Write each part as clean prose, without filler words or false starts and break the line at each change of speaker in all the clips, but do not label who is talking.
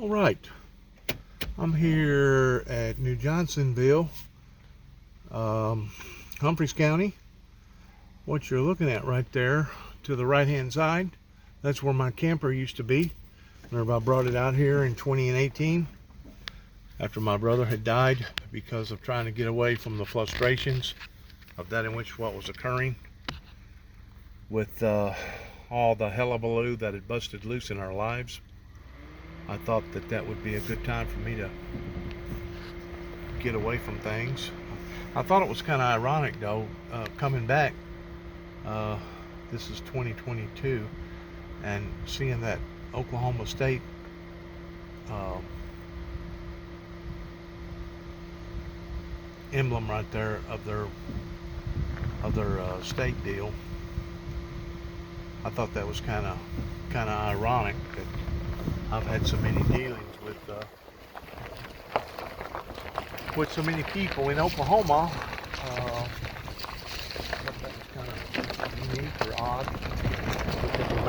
All right, I'm here at New Johnsonville, Humphreys County. What you're looking at right there to the right hand side, that's where my camper used to be whenever I brought it out here in 2018 after my brother had died, because of trying to get away from the frustrations of that in which what was occurring with all the hullabaloo that had busted loose in our lives. I thought that that would be a good time for me to get away from things. I thought it was kind of ironic though, coming back, this is 2022, and seeing that Oklahoma State emblem right there of their state deal. I thought that was kind of ironic that I've had so many dealings with so many people in Oklahoma. I thought that was kind of unique or odd, because of the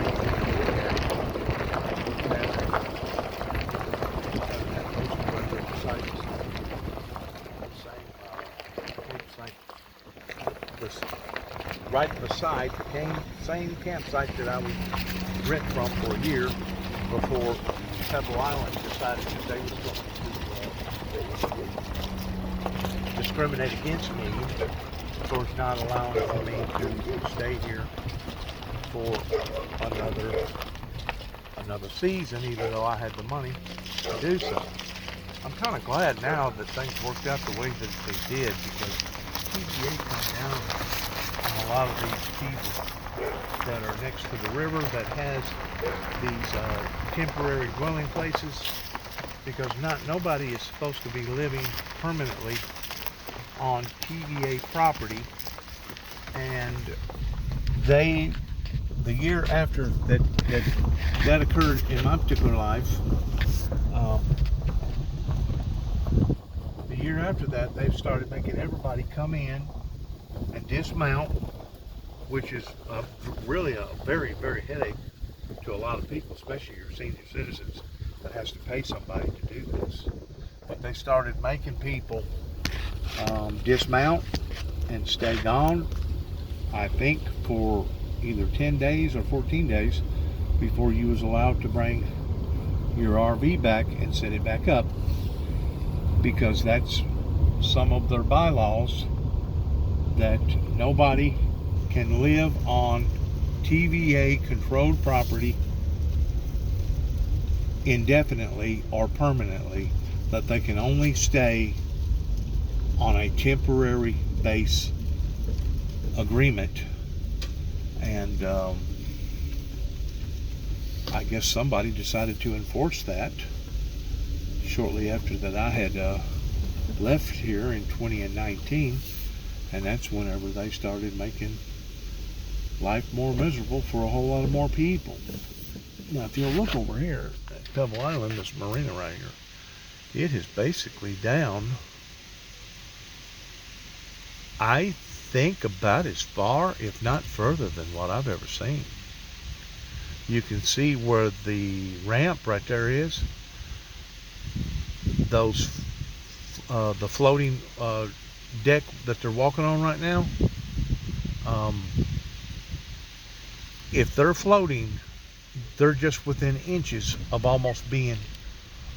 right beside the same campsite that I was renting from for a year before Pebble Island decided that they were going to discriminate against me, of course not allowing me to stay here for another season, even though I had the money to do so. I'm kind of glad now that things worked out the way that they did, because TVA come down on a lot of these people that are next to the river that has these temporary dwelling places, because nobody is supposed to be living permanently on TVA property. And the year after that occurred in my particular life, the year after that, they've started making everybody come in and dismount, which is really a very, very headache to a lot of people, especially your senior citizens that has to pay somebody to do this. But they started making people dismount and stay gone, I think, for either 10 days or 14 days before you was allowed to bring your RV back and set it back up, because that's some of their bylaws, that nobody can live on TVA controlled property indefinitely or permanently, that they can only stay on a temporary base agreement. And I guess somebody decided to enforce that shortly after that I had left here in 2019, and that's whenever they started making life more miserable for a whole lot of more people. Now, if you'll look over here at Pebble Island, this marina right here, it is basically down, I think, about as far, if not further, than what I've ever seen. You can see where the ramp right there is. Those the floating deck that they're walking on right now, if they're floating, they're just within inches of almost being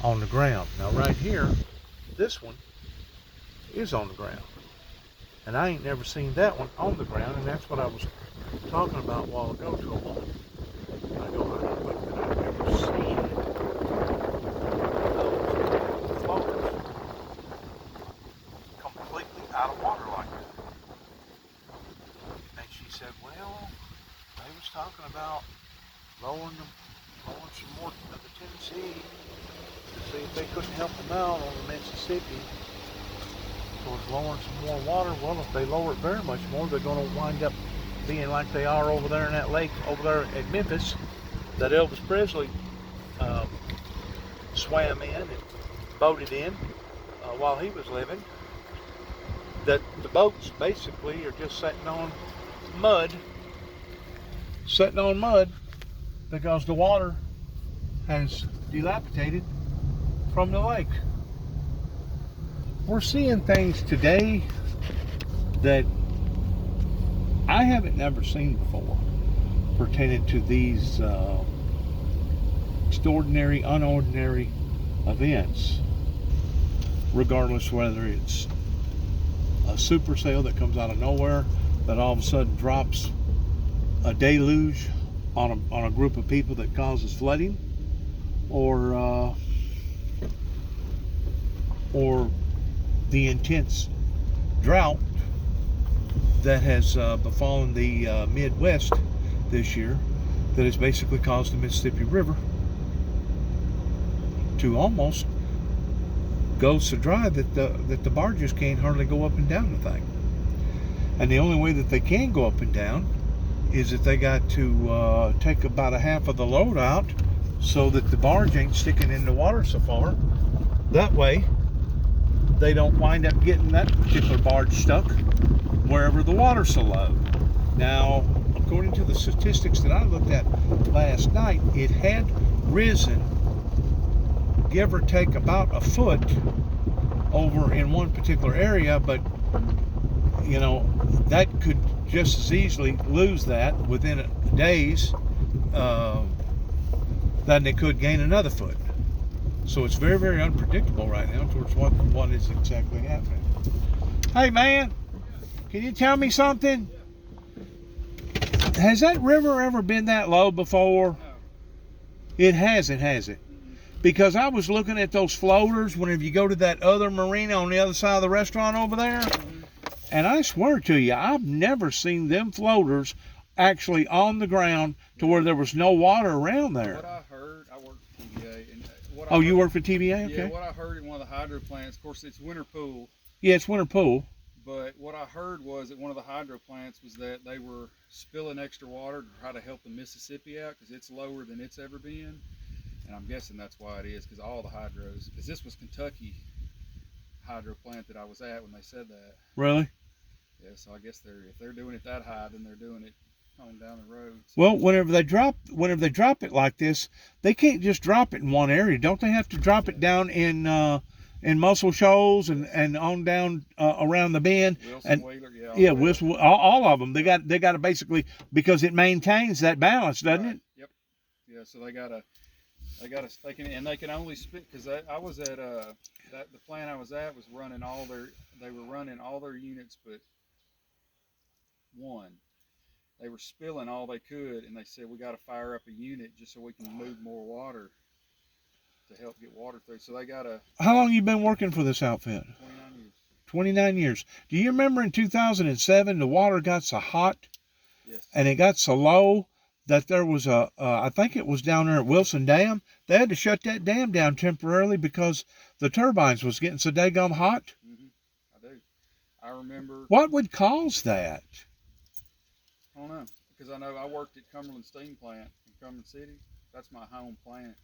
on the ground. Now right here, this one is on the ground, and I ain't never seen that one on the ground, and that's what I was talking about a while ago to a woman. I go, I don't think that I've ever seen those floaters completely out of water like that. And she said, well, they was talking about lowering some more of the Tennessee to see if they couldn't help them out on the Mississippi towards lowering some more water. Well, if they lower it very much more, they're going to wind up being like they are over there in that lake over there at Memphis that Elvis Presley swam in and boated in while he was living. That the boats basically are just sitting on mud because the water has dilapidated from the lake. We're seeing things today that I haven't never seen before pertaining to these extraordinary, unordinary events, regardless whether it's a supercell that comes out of nowhere that all of a sudden drops a deluge on a group of people that causes flooding, or the intense drought that has befallen the Midwest this year, that has basically caused the Mississippi River to almost go so dry that the barges can't hardly go up and down the thing. And the only way that they can go up and down is that they got to take about a half of the load out so that the barge ain't sticking in the water so far. That way they don't wind up getting that particular barge stuck wherever the water's so low. Now, according to the statistics that I looked at last night, it had risen, give or take, about a foot over in one particular area, but you know, that could just as easily lose that within days than they could gain another foot. So it's very, very unpredictable right now towards what is exactly happening. Hey man, can you tell me something? Has that river ever been that low before?
No.
It hasn't, has it? Because I was looking at those floaters whenever you go to that other marina on the other side of the restaurant over there, and I swear to you, I've never seen them floaters actually on the ground to where there was no water around there.
What I heard, I worked for TBA, and what
Oh,
I
you
heard,
work for TBA? Okay.
Yeah, what I heard in one of the hydro plants, of course, it's winter pool.
Yeah, it's Winter Pool.
But what I heard was that one of the hydro plants was that they were spilling extra water to try to help the Mississippi out because it's lower than it's ever been. And I'm guessing that's why it is, because all the hydros, because this was Kentucky hydro plant that I was at when they said that.
Really?
Yeah, so I guess if they're doing it that high, then they're doing it on down the road. So.
Well, whenever they drop it like this, they can't just drop it in one area. Don't they have to drop it down in Muscle Shoals and on down around the bend?
Wilson,
and
Wheeler,
yeah, Wilson, all of them. They got to basically, because it maintains that balance, doesn't
Right.
it?
Yep. Yeah, so they can only spit, because I was at the plant I was at was running they were running all their units but one. They were spilling all they could, and they said we got to fire up a unit just so we can move more water to help get water through. So they got
How long you been working for this outfit?
29 years.
29 years. Do you remember in 2007 the water got so hot
Yes.
and it got so low that there was I think it was down there at Wilson Dam. They had to shut that dam down temporarily because the turbines was getting so daggum hot.
I do. I remember.
What would cause that?
I don't know, because I know I worked at Cumberland Steam Plant in Cumberland City. That's my home plant.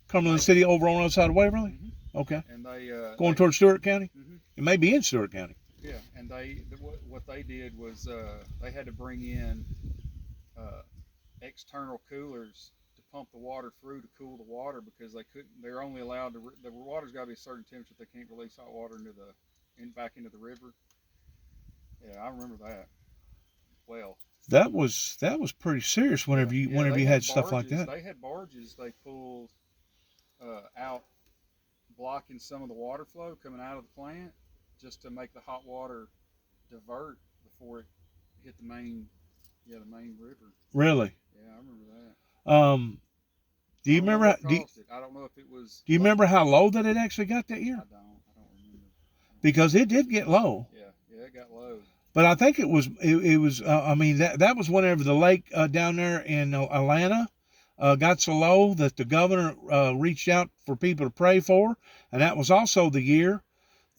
Cumberland City over on the other side of Waverly?
Mm-hmm.
Okay.
And they
Going towards Stewart County?
Mm-hmm.
It may be in Stewart County.
Yeah, and what they did was they had to bring in external coolers to pump the water through to cool the water, because they're only allowed to, the water's got to be a certain temperature. They can't release hot water back into the river. Yeah, I remember that well.
That was pretty serious whenever you had stuff like that.
They had barges they pulled out, blocking some of the water flow coming out of the plant, just to make the hot water divert before it hit the main river.
Really?
Yeah, I remember that.
Do you remember?
I don't know if it was.
Do you remember how low that it actually got that year?
I don't remember.
Because it did get low.
Yeah, it got low.
But I think it was. I mean, that was whenever the lake down there in Atlanta got so low that the governor reached out for people to pray for, and that was also the year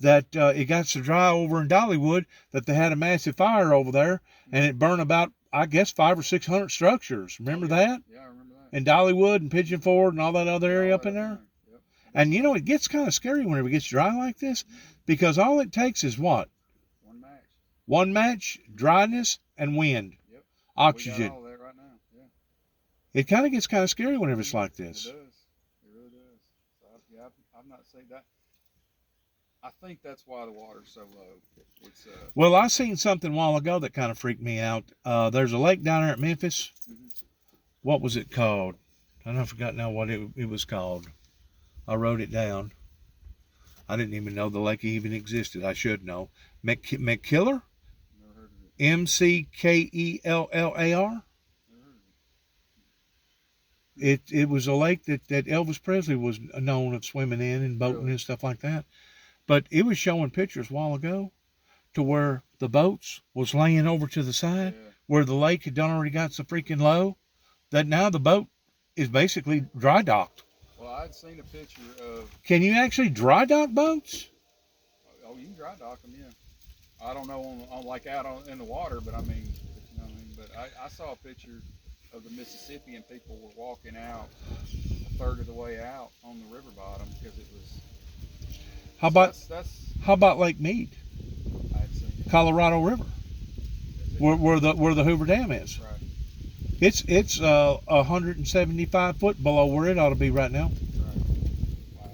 that it got so dry over in Dollywood that they had a massive fire over there, and it burned about, I guess, 500 or 600 structures. Remember that?
Yeah, I remember that.
In Dollywood and Pigeon Forge and all that other area up in there.
Yep.
And you know, it gets kind of scary whenever it gets dry like this, because all it takes is what? One match, dryness, and wind.
Yep.
Oxygen.
We got all that right now. Yeah.
It kind of gets kind of scary whenever it's like this.
It does. It really does. So I I've not seen that. I think that's why the water's so low. It's
Well, I seen something a while ago that kind of freaked me out. There's a lake down there at Memphis.
Mhm.
What was it called? I forgot now what it was called. I wrote it down. I didn't even know the lake even existed. I should know. McKellar?
never heard of it.
McKellar.
Never heard of
It was a lake that Elvis Presley was known of swimming in and boating
Really?
and stuff like that. But it was showing pictures a while ago to where the boats was laying over to the
it.
side,
Yeah.
where the lake had done already got so freaking low that now the boat is basically dry docked.
Well, I'd seen a picture of.
Can you actually dry dock boats?
Oh, you can dry dock them, yeah. I don't know on like out in the water, but I mean, you know what I mean. But I saw a picture of the Mississippi and people were walking out a third of the way out on the river bottom because it was.
How about
That's
how about Lake Mead,
I had seen it.
Colorado River, where the Hoover Dam is?
Right.
It's 175 foot below where it ought to be right now.
Right. Wow.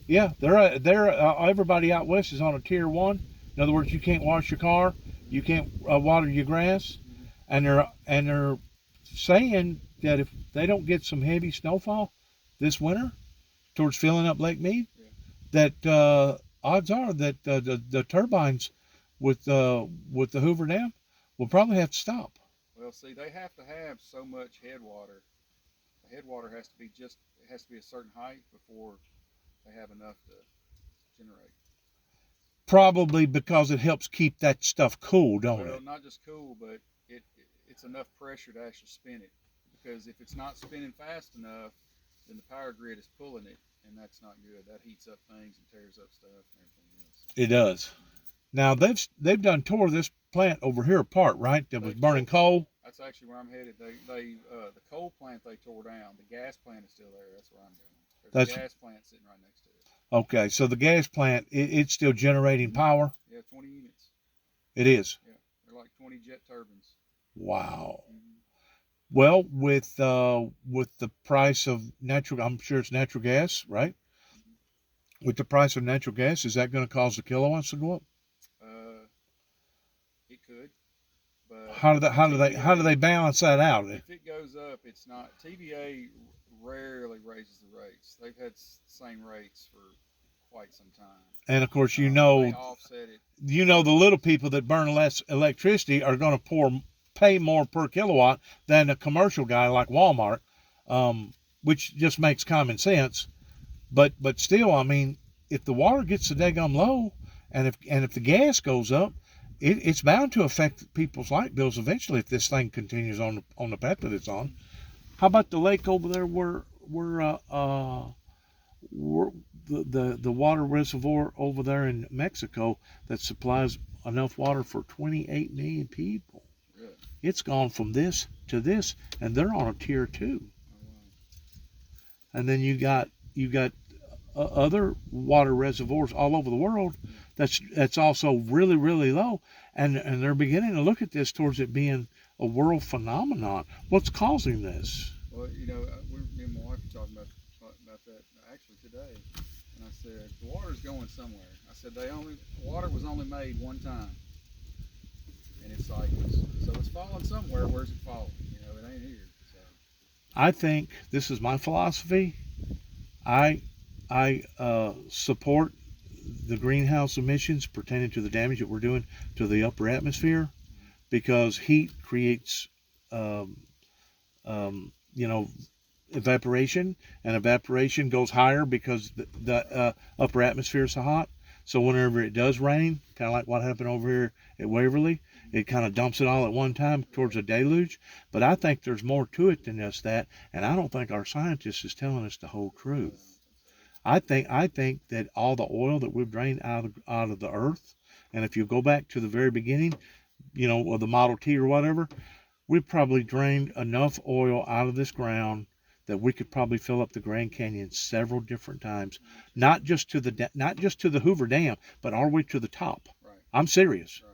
Yeah, they're everybody out west is on a tier 1. In other words, you can't wash your car, you can't water your grass, and they're saying that if they don't get some heavy snowfall this winter towards filling up Lake Mead, that odds are that the turbines with the Hoover Dam will probably have to stop.
Well, see, they have to have so much headwater. The headwater has to be a certain height before they have enough to generate.
Probably because it helps keep that stuff cool, don't
Well,
it?
not just cool, but it's enough pressure to actually spin it. Because if it's not spinning fast enough, then the power grid is pulling it, and that's not good. That heats up things and tears up stuff and everything else.
It does. Now they've done tore this plant over here apart, right? That was burning coal.
That's actually where I'm headed. The coal plant they tore down. The gas plant is still there. That's where I'm going. There's a gas plant sitting right next to it.
Okay, so the gas plant it's still generating power.
Yeah, 20 units.
It is.
Yeah, they're like 20 jet turbines.
Wow.
Mm-hmm.
Well, with the price of natural, I'm sure it's natural gas, right?
Mm-hmm.
With the price of natural gas, is that going to cause the kilowatts to go up?
It could. But
How do they balance that out?
If it goes up, it's not. TVA rarely raises the rates. They've had the same rates for quite some time.
And of course,
they offset it.
You know, the little people that burn less electricity are going to pay more per kilowatt than a commercial guy like Walmart, which just makes common sense. But still, I mean, if the water gets so daggum low, and if the gas goes up, it's bound to affect people's light bills eventually if this thing continues on the path that it's on. How about the lake over there where the water reservoir over there in Mexico that supplies enough water for 28 million people?
Really?
It's gone from this to this, and they're on a tier 2.
Oh, wow.
And then you got other water reservoirs all over the world that's also really, really low, and they're beginning to look at this towards it being a world phenomenon. What's causing this?
Well, me and my wife were talking about that actually today, and I said the water's going somewhere. I said water was only made one time in its cycles, so it's falling somewhere. Where's it falling? It ain't here. So.
I think this is my philosophy. I support the greenhouse emissions pertaining to the damage that we're doing to the upper atmosphere, because heat creates evaporation, and evaporation goes higher because the upper atmosphere is so hot. So whenever it does rain, kind of like what happened over here at Waverly, it kind of dumps it all at one time towards a deluge. But I think there's more to it than just that, and I don't think our scientists is telling us the whole truth. I think that all the oil that we've drained out of the earth, and if you go back to the very beginning, of the Model T or whatever, we've probably drained enough oil out of this ground that we could probably fill up the Grand Canyon several different times, not just to the Hoover Dam, but all the way to the top.
Right.
I'm serious.
Right.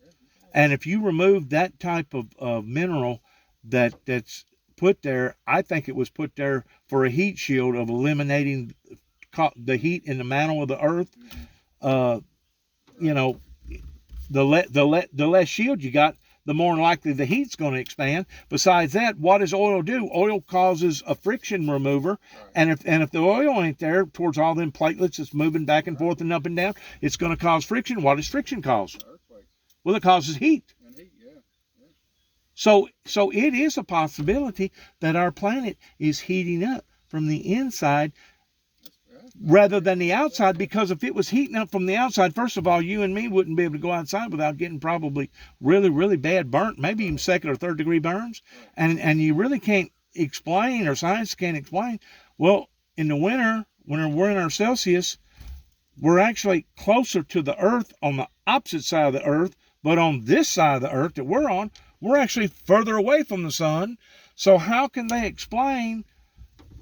Yeah.
And if you remove that type of mineral that's put there, I think it was put there for a heat shield of eliminating the heat in the mantle of the earth.
Mhm.
You know, the less shield you got, the more likely the heat's going to expand. Besides that, what does oil do? Oil causes a friction remover,
Right.
and if the oil ain't there towards all them platelets that's moving back and forth and up and down, it's going to cause friction. What does friction cause?
Earthquakes
Well, it causes heat.
and heat. Yeah.
So it is a possibility that our planet is heating up from the inside rather than the outside, because if it was heating up from the outside, first of all, you and me wouldn't be able to go outside without getting probably really, really bad burnt, maybe even second or third degree burns. And you really can't explain, or science can't explain, well, in the winter, when we're in our Celsius, we're actually closer to the earth on the opposite side of the earth, but on this side of the earth that we're on, we're actually further away from the sun. So how can they explain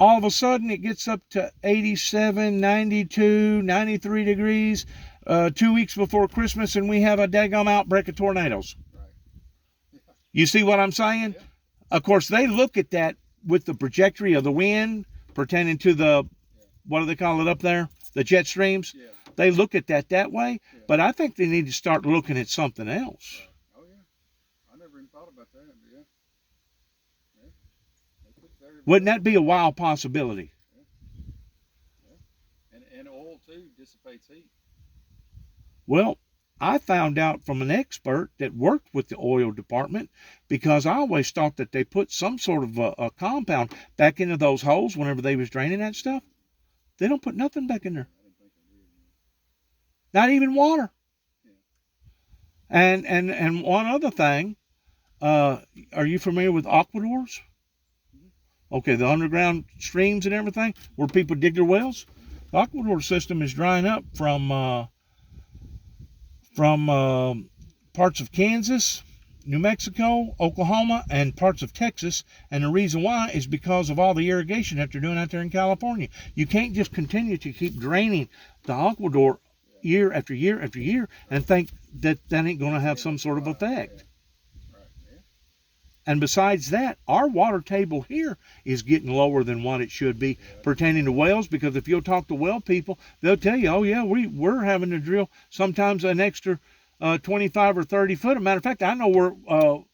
all of a sudden it gets up to 87, 92, 93 degrees 2 weeks before Christmas, and we have a daggum outbreak of tornadoes?
Right.
You see what I'm saying?
Yeah.
Of course, they look at that with the trajectory of the wind pertaining to the, what do they call it up there? The jet streams.
Yeah.
They look at that way,
Yeah.
but I think they need to start looking at something else.
Oh yeah. I never even thought about that. But yeah. Yeah. They could very
Wouldn't that be a wild possibility?
And oil too dissipates heat.
Well, I found out from an expert that worked with the oil department, because I always thought that they put some sort of a compound back into those holes whenever they was draining that stuff. They don't put nothing back in there.
I didn't think they did.
Not even water.
Yeah.
And one other thing, are you familiar with aqueducts? Okay, the underground streams and everything where people dig their wells. The aqueduct system is drying up from parts of Kansas, New Mexico, Oklahoma, and parts of Texas. And the reason why is because of all the irrigation that they're doing out there in California. You can't just continue to keep draining the aqueduct year after year after year and think that ain't going to have some sort of effect.
Right. Yeah.
And besides that, our water table here is getting lower than what it should be pertaining to wells, because if you'll talk to well people, they'll tell you, oh yeah, we're having to drill sometimes an extra 25 or 30 foot. As a matter of fact, I know where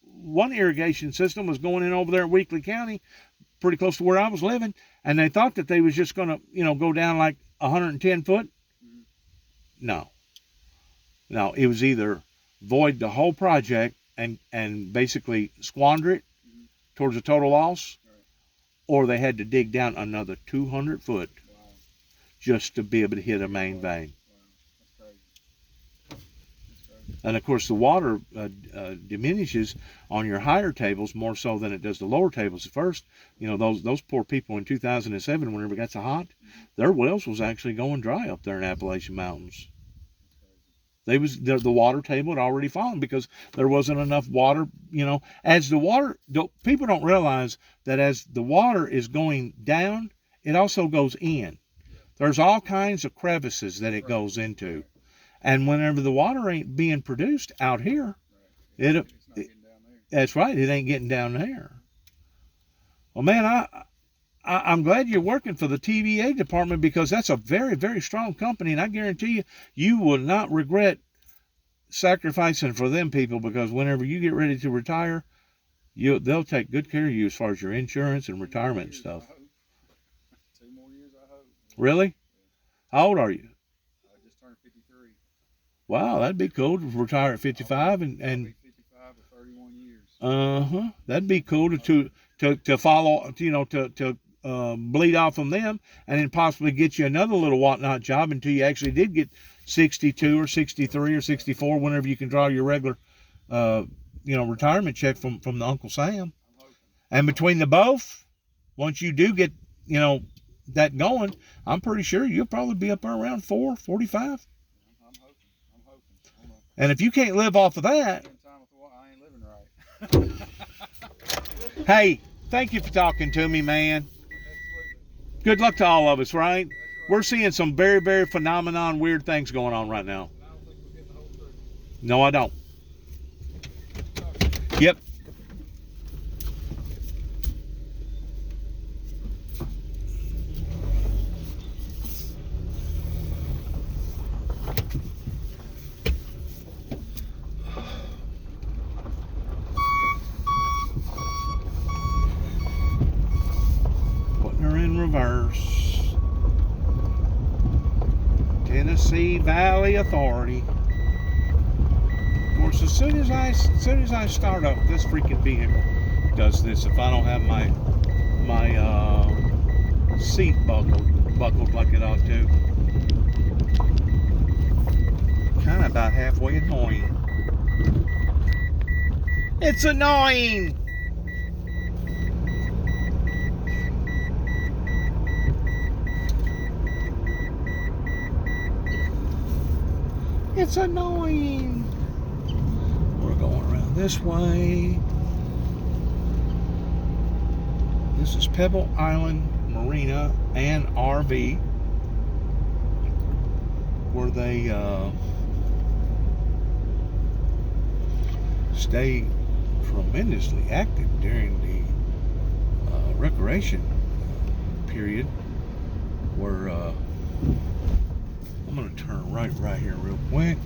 one irrigation system was going in over there at Weakley County, pretty close to where I was living, and they thought that they was just going to, go down like 110 foot. No, it was either void the whole project and basically squander it towards a total loss, or they had to dig down another 200 foot
Wow.
just to be able to hit a main vein.
Wow. That's crazy.
And of course, the water diminishes on your higher tables more so than it does the lower tables. At first, those poor people in 2007, whenever it got so hot, their wells was actually going dry up there in Appalachian Mountains. The water table had already fallen because there wasn't enough water. As people don't realize that as the water is going down, it also goes in. There's all kinds of crevices that it goes into. And whenever the water ain't being produced out here,
It's not getting down there.
that's right, it ain't getting down there. Well, man, I'm glad you're working for the TVA department, because that's a very, very strong company, and I guarantee you will not regret sacrificing for them people, because whenever you get ready to retire, they'll take good care of you as far as your insurance and retirement and stuff.
I hope. 2 more years, I hope.
Really? How old are you?
I just turned 53.
Wow, that'd be cool to retire at 55
I'll
and
be 55 for 31 years.
that'd be cool to follow, to bleed off from them, and then possibly get you another little whatnot job until you actually did get 62 or 63 or 64, whenever you can draw your regular retirement check from the Uncle Sam.
I'm hoping.
And between the both, once you do get that going, I'm pretty sure you'll probably be up there around 45.
I'm hoping. I don't know.
And if you can't live off of that,
Spend time with the wife, I ain't living right.
hey, thank you for talking to me, man.
Absolutely.
Good luck to all of us, right?
That's right.
We're seeing some very, very phenomenon, weird things going on right now.
And I don't think we're getting the whole truth.
No, I don't. Yep. Tennessee Valley Authority. Of course, as soon as I start up, this freaking vehicle does this. If I don't have my seat buckled like it ought to. Kind of about halfway annoying. It's annoying. It's annoying. We're going around this way. This is Pebble Island Marina and RV, where they stay tremendously active during the recreation period, where I'm going to turn right here real quick.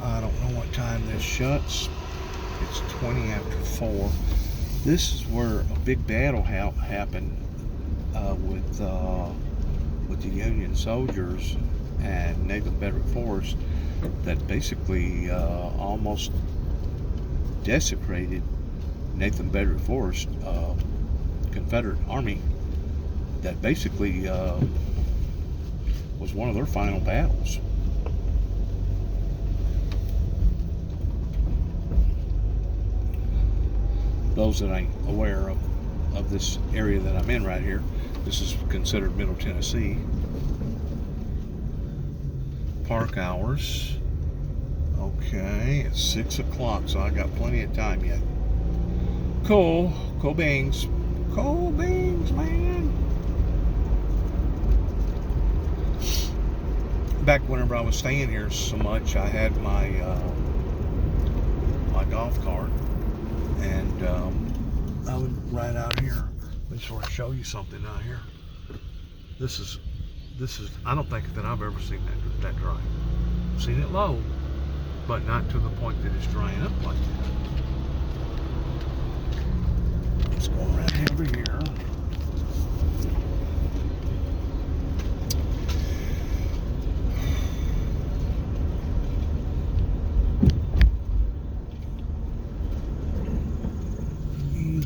I don't know what time this shuts. It's 20 after 4. This is where a big battle happened with the Union soldiers and Nathan Bedford Forrest, that basically almost desecrated Nathan Bedford Forrest, Confederate Army, that basically was one of their final battles. Those that ain't aware of this area that I'm in right here, this is considered Middle Tennessee. Park hours. Okay, it's 6 o'clock, so I got plenty of time yet. Cool beans. Cool beans, man. Back whenever I was staying here so much, I had my my golf cart, and I would ride out here. Let me sort of show you something out here. This is I don't think that I've ever seen that dry. I've seen it low, but not to the point that it's drying up like that. Let's go around over here.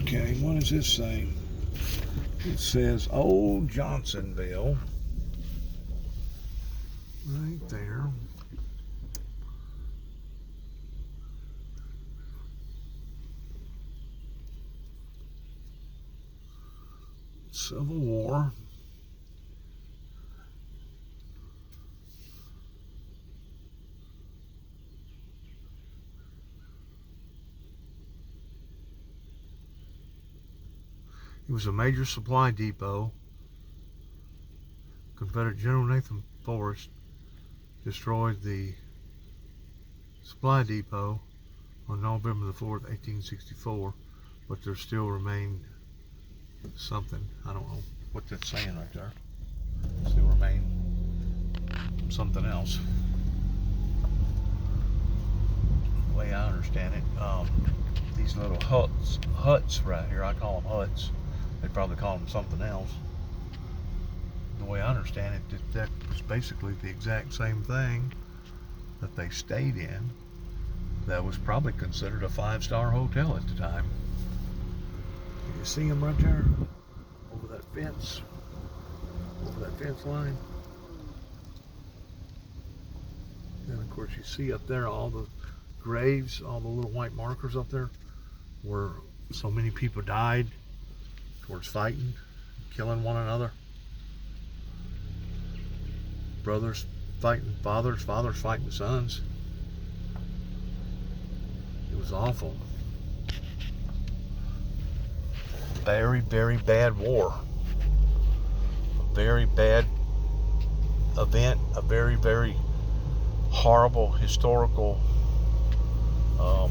Okay, what does this say? It says Old Johnsonville right there. Civil War. It was a major supply depot. Confederate General Nathan Forrest destroyed the supply depot on November the 4th, 1864, but there still remained something. I don't know what that's saying right there. Still remain something else. The way I understand it, these little huts right here, I call them huts. They probably call them something else. The way I understand it, that was basically the exact same thing that they stayed in. That was probably considered a 5-star hotel at the time. Can you see them right there? Over that fence? Over that fence line? And of course you see up there all the graves, all the little white markers up there where so many people died towards fighting, killing one another. Brothers fighting fathers, fathers fighting sons. It was awful. Very, very bad war. A very bad event. A very, very horrible historical let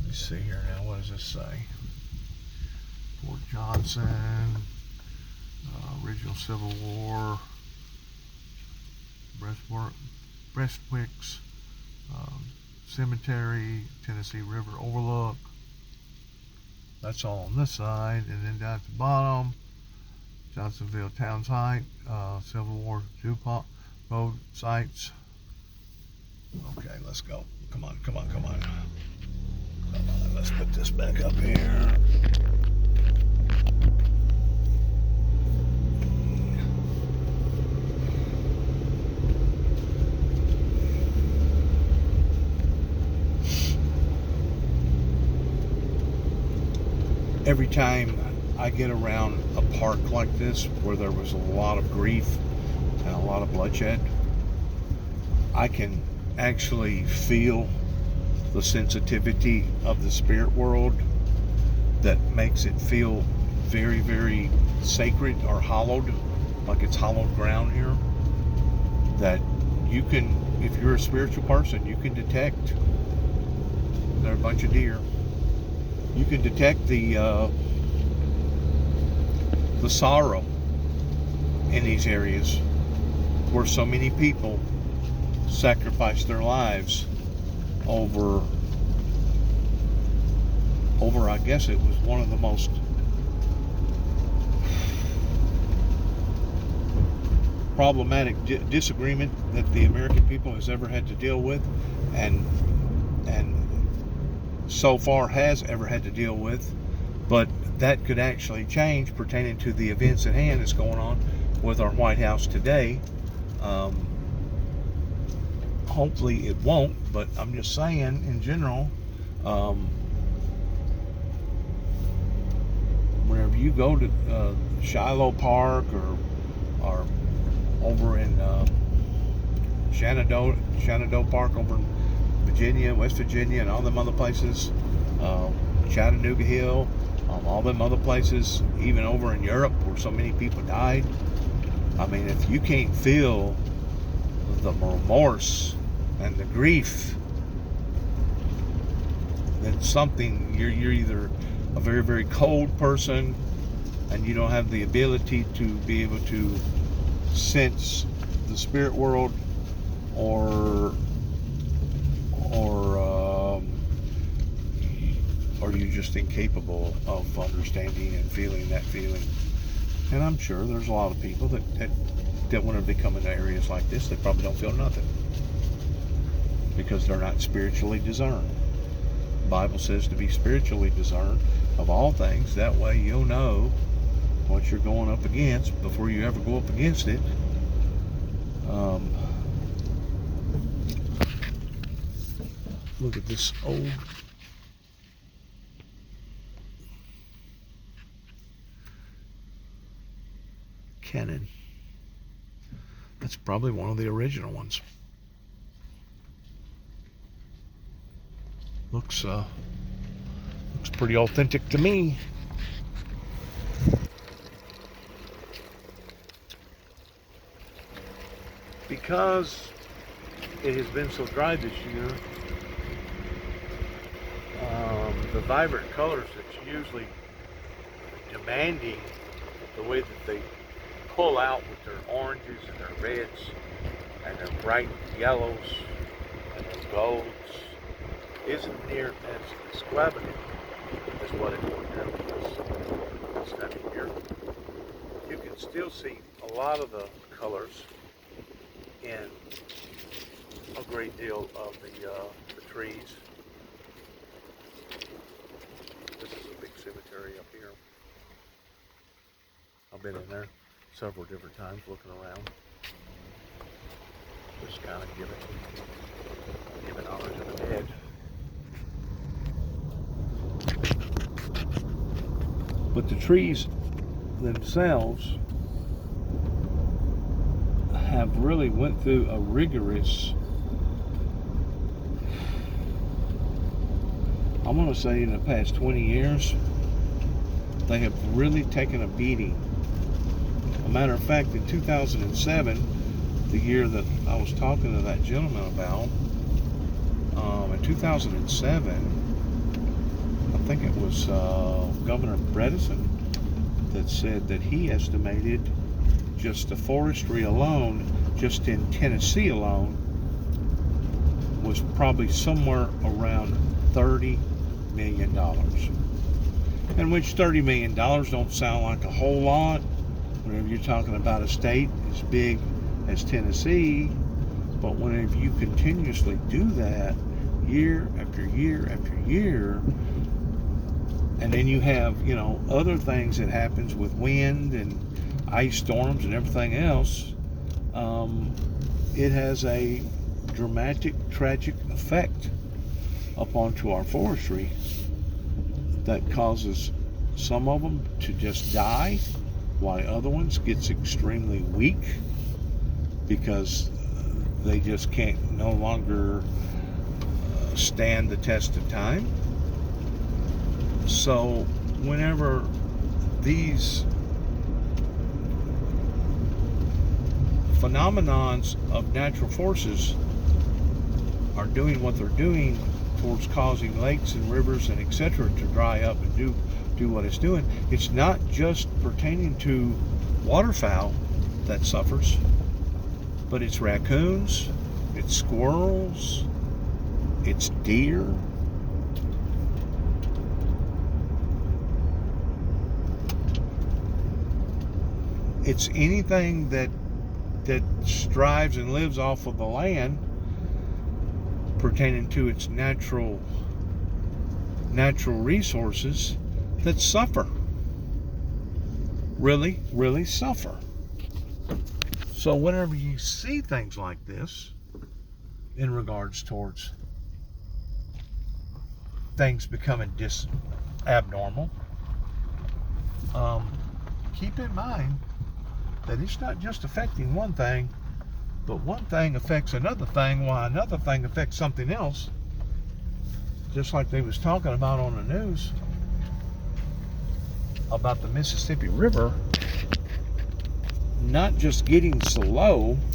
me see here now. What does this say? Fort Johnson, original Civil War, breastworks, cemetery, Tennessee River Overlook. That's all on this side, and then down at the bottom, Johnsonville Townsite, Civil War DuPont Road sites. Okay, let's go. Come on, come on, come on. Come on, let's put this back up here. Every time I get around a park like this where there was a lot of grief and a lot of bloodshed, I can actually feel the sensitivity of the spirit world that makes it feel very, very sacred or hallowed, like it's hallowed ground here. That you can, if you're a spiritual person, you can detect. There are a bunch of deer. You can detect the sorrow in these areas where so many people sacrifice their lives over I guess it was one of the most problematic disagreement that the American people has ever had to deal with, and so far has ever had to deal with. But that could actually change pertaining to the events at hand that's going on with our White House today. Hopefully it won't, but I'm just saying in general, whenever you go to Shiloh Park or over in Shenandoah Park over in Virginia, West Virginia, and all them other places, Chattanooga Hill, all them other places, even over in Europe where so many people died. I mean, if you can't feel the remorse and the grief, then something, you're either a very, very cold person and you don't have the ability to be able to sense the spirit world, or you're just incapable of understanding and feeling that feeling. And I'm sure there's a lot of people that whenever they come into areas like this, they probably don't feel nothing because they're not spiritually discerned. The Bible says to be spiritually discerned of all things. That way you'll know what you're going up against before you ever go up against it. Look at this old cannon. That's probably one of the original ones. Looks pretty authentic to me. Because it has been so dry this year, the vibrant colors that's usually demanding, the way that they pull out with their oranges and their reds and their bright yellows and their golds, isn't near as extravagant as what it would have this time of year. You can still see a lot of the colors in a great deal of the trees. This is a big cemetery up here. I've been in there several different times looking around. Just kind of giving honor to the dead. But the trees themselves have really went through a rigorous, I want to say in the past 20 years, they have really taken a beating. A matter of fact, in 2007, the year that I was talking to that gentleman about, in 2007, I think it was Governor Bredesen that said that he estimated just the forestry alone, just in Tennessee alone, was probably somewhere around $30 million. And which $30 million don't sound like a whole lot whenever you're talking about a state as big as Tennessee, but whenever you continuously do that year after year after year, and then you have, you know, other things that happens with wind and ice storms and everything else, it has a dramatic, tragic effect upon to our forestry that causes some of them to just die, while other ones gets extremely weak because they just can't no longer stand the test of time. So whenever these phenomenons of natural forces are doing what they're doing towards causing lakes and rivers and etc. to dry up and do what it's doing, it's not just pertaining to waterfowl that suffers, but it's raccoons, it's squirrels, it's deer. It's anything that strives and lives off of the land pertaining to its natural resources that suffer. Really suffer. So whenever you see things like this in regards towards things becoming abnormal, keep in mind that it's not just affecting one thing, but one thing affects another thing, while another thing affects something else. Just like they was talking about on the news about the Mississippi River not just getting so low,